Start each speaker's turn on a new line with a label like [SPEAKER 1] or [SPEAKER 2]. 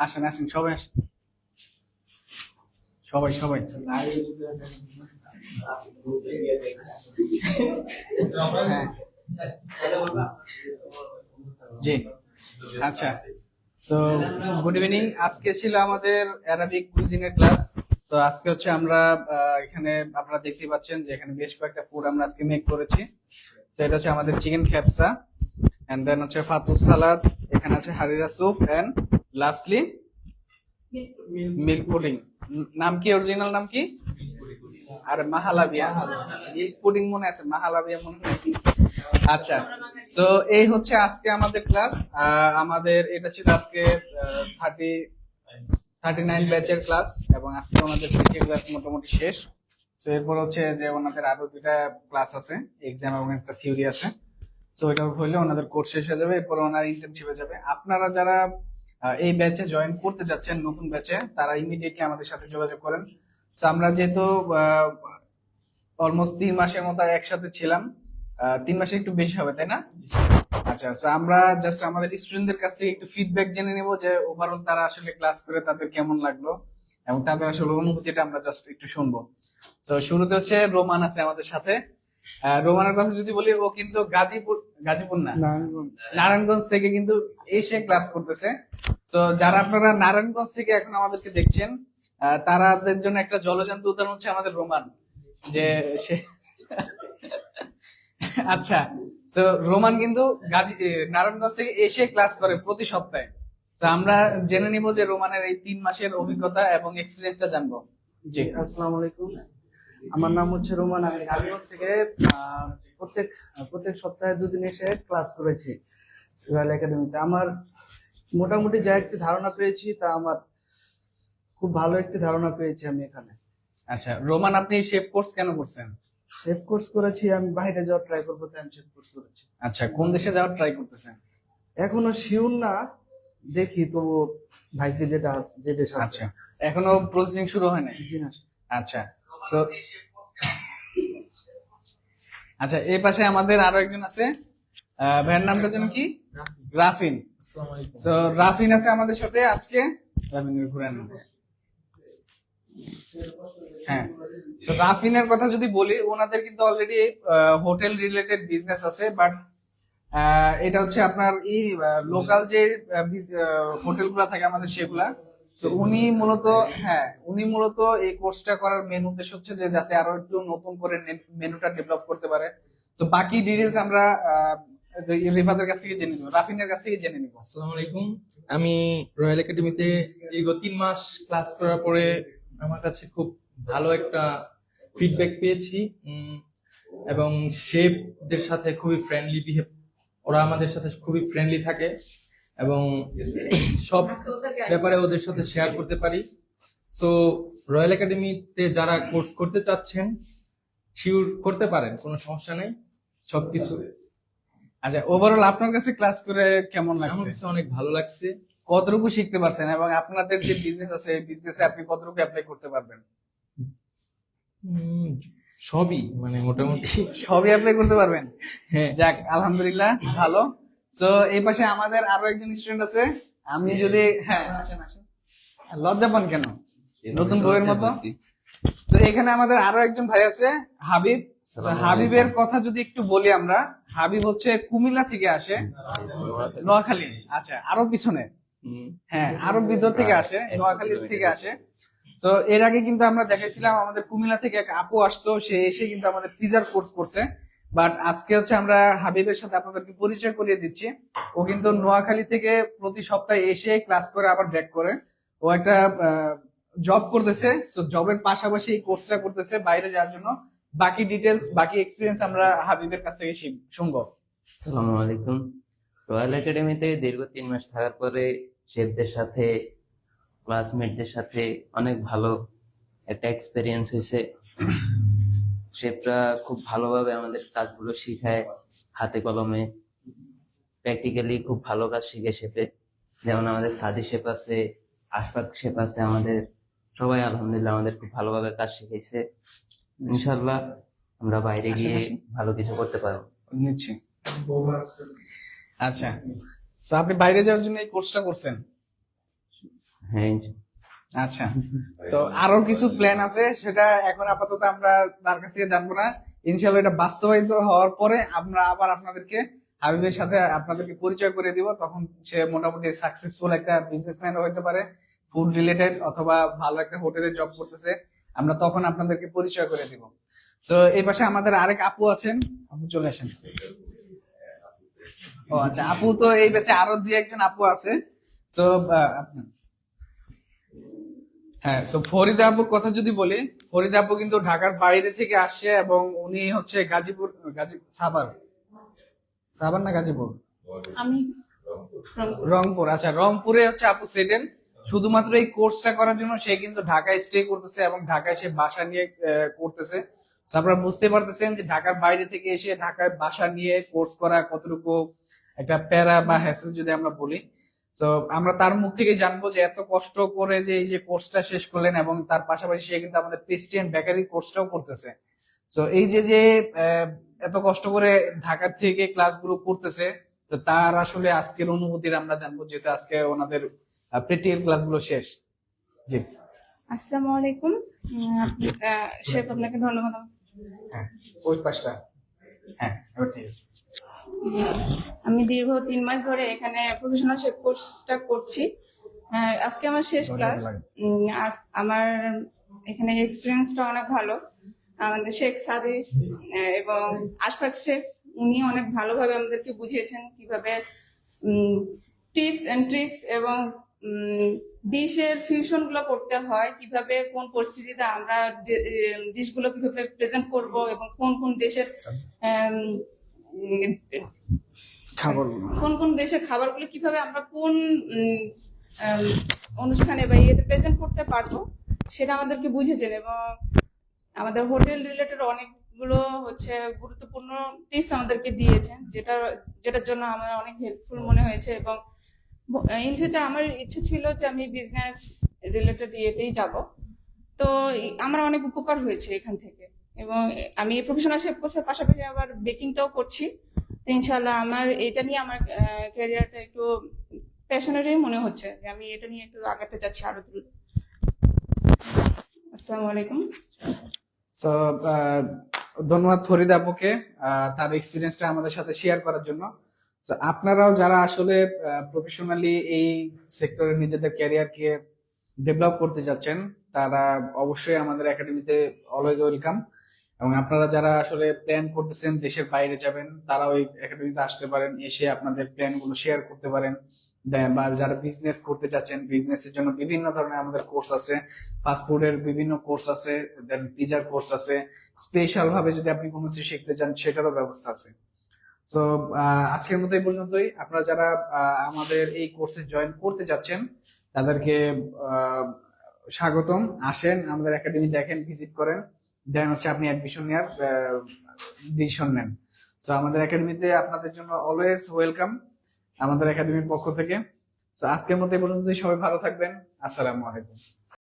[SPEAKER 1] আসেন আসেন, সবাই আসেন, সবাই সবাই। হ্যাঁ, জি, আচ্ছা। তো গুড ইভিনিং। আজকে ছিল আমাদের অ্যারাবিক কুইজিনের ক্লাস। তো আজকে হচ্ছে আমরা এখানে আপনারা দেখতে পাচ্ছেন যে এখানে বেশ কয়েকটা ফুড আমরা আজকে মেক করেছি। তো এটা হচ্ছে আমাদের চিকেন খ্যাপসা, এন্ড দেন হচ্ছে ফাতুস সালাদ, এখানে আছে harira soup, and lastly milk pudding. নাম কি, অরিজিনাল নাম কি? আর মাহালাবিয়া, মিল্ক পুডিং মনে আছে, মাহালাবিয়া মনে হয় কি? আচ্ছা, তো এই হচ্ছে আজকে আমাদের ক্লাস। আমাদের এটা ছিল আজকে 39 ব্যাচের ক্লাস, এবং আজকে ওনাদের থেকে ক্লাস মোটামুটি শেষ। তো এরপর হচ্ছে যে ওনাদের আরো দুইটা ক্লাস আছে, এক্সাম এবং একটা থিওরি আছে। তো এটা হইলে ওনাদের কোর্স শেষ হয়ে যাবে, এরপর ওনার ইন্টার্নশিপে যাবে। আপনারা যারা এই ব্যাচে জয়েন করতে যাচ্ছেন, নতুন ব্যাচে, তারা ইমিডিয়েটলি আমাদের সাথে যোগাযোগ করেন। তো আমরা যেহেতু অলমোস্ট 3 মাসের মতো একসাথে ছিলাম, 3 মাসে একটু বেশি হবে তাই না? আচ্ছা, তো আমরা জাস্ট আমাদের স্টুডেন্টদের কাছ থেকে একটু ফিডব্যাক জেনে নেব যে ওভারঅল তারা আসলে ক্লাস করে তাদের কেমন লাগলো, এবং তাদের আসলে অনুভূতিটা আমরা জাস্ট একটু শুনবো। তো শুরুতে হচ্ছে রোমান আছে আমাদের সাথে। রোমানের কথা যদি বলি, ও কিন্তু গাজীপুর না, নারায়ণগঞ্জ থেকে কিন্তু এসে ক্লাস করতেছে। তো যারা আপনারা নারায়ণগঞ্জ থেকে এখন আমাদেরকে দেখছেন, তাদের জন্য একটা জলজান্ত উদাহরণ হচ্ছে আমাদের রোমান, যে সে আচ্ছা, তো রোমান কিন্তু নারায়ণগঞ্জ থেকে এসে ক্লাস করে প্রতি সপ্তাহে। তো আমরা জেনে নিব যে রোমানের এই 3 মাসের অভিজ্ঞতা এবং এক্সপিরিয়েন্সটা জানবো।
[SPEAKER 2] জি, আসসালামু আলাইকুম। আমার নাম হচ্ছে রোমান। আমি নারায়ণগঞ্জ থেকে প্রত্যেক প্রত্যেক সপ্তাহে 2 দিন এসে ক্লাস করেছি রয়্যাল একাডেমিতে। আমার মোটামুটি যা একটি ধারণা পেয়েছি, তা আমার খুব ভালো একটি ধারণা পেয়েছি আমি এখানে।
[SPEAKER 1] আচ্ছা রোমান, আপনি শেফ কোর্স কেন করছেন?
[SPEAKER 2] শেফ কোর্স করেছি, আমি বাইরে যাওয়ার ট্রাই করবো, তাই আমি শেফ কোর্স করেছি।
[SPEAKER 1] আচ্ছা, কোন দেশে যাওয়ার ট্রাই করতেছেন?
[SPEAKER 2] এখনো শিওর না, দেখি তো ভাইকে যেটা আছে, যে দেশ আছে।
[SPEAKER 1] আচ্ছা, এখনো প্রসেসিং শুরু হয় নাই?
[SPEAKER 2] জি না।
[SPEAKER 1] আচ্ছা, তো আচ্ছা, এই পাশে আমাদের আরো একজন আছে, ভাইয়ের নামটা যেন কি? রাফিন। তো রাফিন আছে আমাদের সাথে আজকে। রাফিনের ঘুরান। হ্যাঁ, তো রাফিনের কথা যদি বলি, ওনাদের কিন্তু অলরেডি হোটেল রিলেটেড বিজনেস আছে, বাট এটা হচ্ছে আপনার এই লোকাল যে হোটেলগুলো থাকে আমাদের, সেগুলা। তো উনি মূলত এই কোর্সটা করার মেন উদ্দেশ্য হচ্ছে যে যাতে আরো একটু নতুন করে মেনুটা ডেভেলপ করতে পারে। তো বাকি ডিটেলস আমরা রিফাতের কাছ থেকে জেনে নিব, রাফিনের কাছ থেকে জেনে নিব।
[SPEAKER 3] আসসালামু আলাইকুম। আমি রয়্যাল একাডেমিতে দীর্ঘ 3 মাস ক্লাস করার পরে আমার কাছে খুব ভালো একটা ফিডব্যাক পেয়েছি, এবং শেফদের সাথে খুবই ফ্রেন্ডলি বিহেভ, ওরা আমাদের সাথে খুবই ফ্রেন্ডলি থাকে, এবং সব ব্যাপারে ওদের সাথে শেয়ার করতে পারি। সো রয়্যাল একাডেমিতে যারা কোর্স করতে চাচ্ছেন, শিওর করতে পারেন, কোনো সমস্যা নেই, সবকিছু।
[SPEAKER 1] আচ্ছা, ওভারঅল আপনার কাছে ক্লাস করে কেমন
[SPEAKER 3] আমার
[SPEAKER 1] লাগছে?
[SPEAKER 3] কাছে অনেক ভালো লাগছে।
[SPEAKER 1] কতটুকু শিখতে পারছেন, এবং আপনাদের যে বিজনেস আছে, বিজনেসে আপনি কতটুকু অ্যাপ্লাই করতে পারবেন?
[SPEAKER 3] সবই, মানে মোটামুটি
[SPEAKER 1] সবই অ্যাপ্লাই করতে পারবেন?
[SPEAKER 3] হ্যাঁ।
[SPEAKER 1] যাক, আলহামদুলিল্লাহ, ভালো। তো এই পাশে আমাদের আরো একজন স্টুডেন্ট আছে। আমি যদি আসেন আসেন, লজ্জা পান কেন, নতুন বইয়ের মতো? তো এখানে আমাদের আরো একজন ভাই আছে, হাবিব। তো হাবিবের কথা যদি একটু বলি আমরা, হাবিব হচ্ছে কুমিল্লা থেকে আসে, নোয়াখালী। আচ্ছা, আরো পিছনে, হ্যাঁ, আরো ভিতর থেকে আসে, নোয়াখালী থেকে আসে। তো এর আগে কিন্তু আমরা দেখেছিলাম আমাদের কুমিল্লা থেকে এক আপু আসতো, সে এসে কিন্তু আমাদের পিজার কোর্স করছে। বাট আজকে হচ্ছে আমরা হাবিবের সাথে আপনাদেরকে পরিচয় করিয়ে দিচ্ছি। ও কিন্তু নোয়াখালী থেকে প্রতি সপ্তাহে এসে ক্লাস করে আবার ব্যাক করে। ও একটা জব করতেছে, তো জবের পাশাপাশি এই কোর্সটা করতেছে বাইরে যাওয়ার জন্য। বাকি ডিটেলস, বাকি এক্সপিরিয়েন্স আমরা হাবিবের কাছ থেকে শুনবো।
[SPEAKER 4] আসসালামু আলাইকুম। রয়্যাল একাডেমিতে দীর্ঘ 3 মাস থাকার পরে শেফদের সাথে, ক্লাসমেটদের সাথে অনেক ভালো একটা এক্সপেরিয়েন্স হয়েছে। শেফরা খুব ভালোভাবে আমাদের কাজগুলো শিখায়, হাতে কলমে প্র্যাকটিক্যালি খুব ভালো কাজ শিখে শেফে। যেমন আমাদের সাদি শেফ আছে, আশফাক শেফ আছে, আমাদের সবাই আলহামদুলিল্লাহ আমাদের খুব ভালোভাবে কাজ শিখাইছে। ইনশাল্লাহ আমরা বাইরে গিয়ে ভালো কিছু করতে পারবো।
[SPEAKER 1] নিচ্ছি। আচ্ছা, তো আপনি বাইরে যাওয়ার জন্য এই কোর্সটা করছেন?
[SPEAKER 4] হ্যাঁ,
[SPEAKER 1] আচ্ছা, তো আরো কিছু প্ল্যান আছে, সেটা এখন আপাতত আমরা তার কাছ থেকে জানবো না। ইনশাল্লাহ এটা বাস্তবায়িত হওয়ার পরে আমরা আবার আপনাদেরকে হাবিবের সাথে আপনাদেরকে পরিচয় করে দিব। তখন সে মোটামুটি সাকসেসফুল একটা বিজনেসম্যান হতে পারে, ফুড রিলেটেড, অথবা ভালো একটা হোটেলে জব করতেছে। আমরা তখন আপনাদেরকে পরিচয় করে দিব। তো এই পাশে আমাদের আরেক আপু আছেন, আপু চলে আসেন। ও আচ্ছা, আপু তো এই ব্যাচে আরো দুই একজন আপু আছে। তো আপনার হ্যাঁ, তো ফরিদা আপুর কথা যদি বলি, ফরিদা আপু কিন্তু ঢাকার বাইরে থেকে আসছে এবং উনি হচ্ছে গাজীপুর, সাভার, সাভার না গাজীপুর,
[SPEAKER 5] আমি
[SPEAKER 1] রংপুর। আচ্ছা, রংপুরে হচ্ছে আপু সেটেল। শুধুমাত্র এই কোর্সটা করার জন্য সে কিন্তু ঢাকায় স্টে করতেছে এবং ঢাকায় সে বাসা নিয়ে করতেছে। তো আপনারা বুঝতে পারতেছেন যে ঢাকার বাইরে থেকে এসে ঢাকায় বাসা নিয়ে কোর্স করা কতটুকু একটা প্যারা বা হ্যাসেল যদি আমরা বলি। তো আমরা তার মুখ থেকে জানবো যে এত কষ্ট করে যে এই যে কোর্সটা শেষ করলেন, এবং তার পাশাপাশি সে কিন্তু আমাদের পেস্ট্রি এন্ড বেকারি কোর্সটাও করতেছে। তো এই যে যে এত কষ্ট করে ঢাকা থেকে ক্লাসগুলো করতেছে, তো তার আসলে আজকের অনুভূতির আমরা জানবো, যেহেতু আজকে ওনাদের প্র্যাকটিক্যাল ক্লাসগুলো শেষ। জি,
[SPEAKER 5] আসসালামু আলাইকুম। শেফ, আপনাকে ধন্যবাদ।
[SPEAKER 1] হ্যাঁ, ওই পাশটা, হ্যাঁ এবার ঠিক আছে।
[SPEAKER 5] আমি দীর্ঘ 3 মাস ধরে এখানে প্রফেশনাল শেফ কোর্সটা করছি। আজকে আমার শেষ ক্লাস। আমার এখানে এক্সপিরিয়েন্সটা অনেক ভালো। আমাদের শেখ সাদিস এবং আশফাক শেফ, উনি অনেক ভালোভাবে আমাদেরকে বুঝিয়েছেন কিভাবে টিপস এন্ড ট্রিক্স এবং ডিশের ফিউশন গুলো করতে হয়, কিভাবে কোন পরিস্থিতিতে আমরা ডিশগুলো কিভাবে প্রেজেন্ট করব এবং কোন কোন দেশের কোন কোন দেশের খাবারগুলো কিভাবে আমরা কোন অনুষ্ঠানে বা ইয়েতে প্রেজেন্ট করতে পারবো, সেটা আমাদেরকে বুঝেছেন। এবং আমাদের হোটেল রিলেটেড অনেকগুলো হচ্ছে গুরুত্বপূর্ণ টিপস আমাদেরকে দিয়েছেন, যেটার জন্য আমার অনেক হেল্পফুল মনে হয়েছে। এবং ইন ফিউচার আমার ইচ্ছে ছিল যে আমি বিজনেস রিলেটেড ইয়েতেই যাব। তো আমার অনেক উপকার হয়েছে এখান থেকে। এবং আমি প্রফেশনাল শেফ কোর্সের পাশাপাশি আবার বেকিংটাও করছি। তো ইনশাআল্লাহ আমার এটা নিয়ে আমার ক্যারিয়ারটা একটু প্যাশনেটই মনে হচ্ছে যে আমি এটা নিয়ে একটু আগাতে যাচ্ছি আরো দ্রুত। আসসালামু আলাইকুম।
[SPEAKER 1] তো ধন্যবাদ ফরিদা আপুকে তার এক্সপিরিয়েন্সটা আমাদের সাথে শেয়ার করার জন্য। তো আপনারাও যারা আসলে প্রফেশনালি এই সেক্টরে নিজেদের ক্যারিয়ারকে ডেভেলপ করতে যাচ্ছেন, তারা অবশ্যই আমাদের একাডেমিতে অলওয়েজ ওয়েলকাম। এবং আপনারা যারা আসলে প্ল্যান করতেছেন দেশের বাইরে যাবেন, তারা ওই একাডেমিতে আসতে পারেন, এসে আপনাদের প্ল্যান গুলো শেয়ার করতে পারেন। বা যারা বিজনেস করতে চাচ্ছেন, বিজনেসের জন্য বিভিন্ন ধরনের আমাদের কোর্স আছে, ফাস্টফুডের বিভিন্ন কোর্স আছে, দেন পিজার কোর্স আছে, স্পেশাল ভাবে যদি আপনি কোনো কিছু শিখতে চান সেটারও ব্যবস্থা আছে। তো আজকের মতো এই পর্যন্তই। আপনারা যারা আমাদের এই কোর্সে জয়েন করতে যাচ্ছেন, তাদেরকে স্বাগতম। আসেন আমাদের একাডেমি, দেখেন, ভিজিট করেন, দেন হচ্ছে আপনি অ্যাডমিশন নেওয়ার ডিসিশন নেন। তো আমাদের একাডেমিতে আপনাদের জন্য অলওয়েজ ওয়েলকাম আমাদের একাডেমির পক্ষ থেকে। তো আজকের মতো এই পর্যন্তই। সবাই ভালো থাকবেন। আসসালামু আলাইকুম।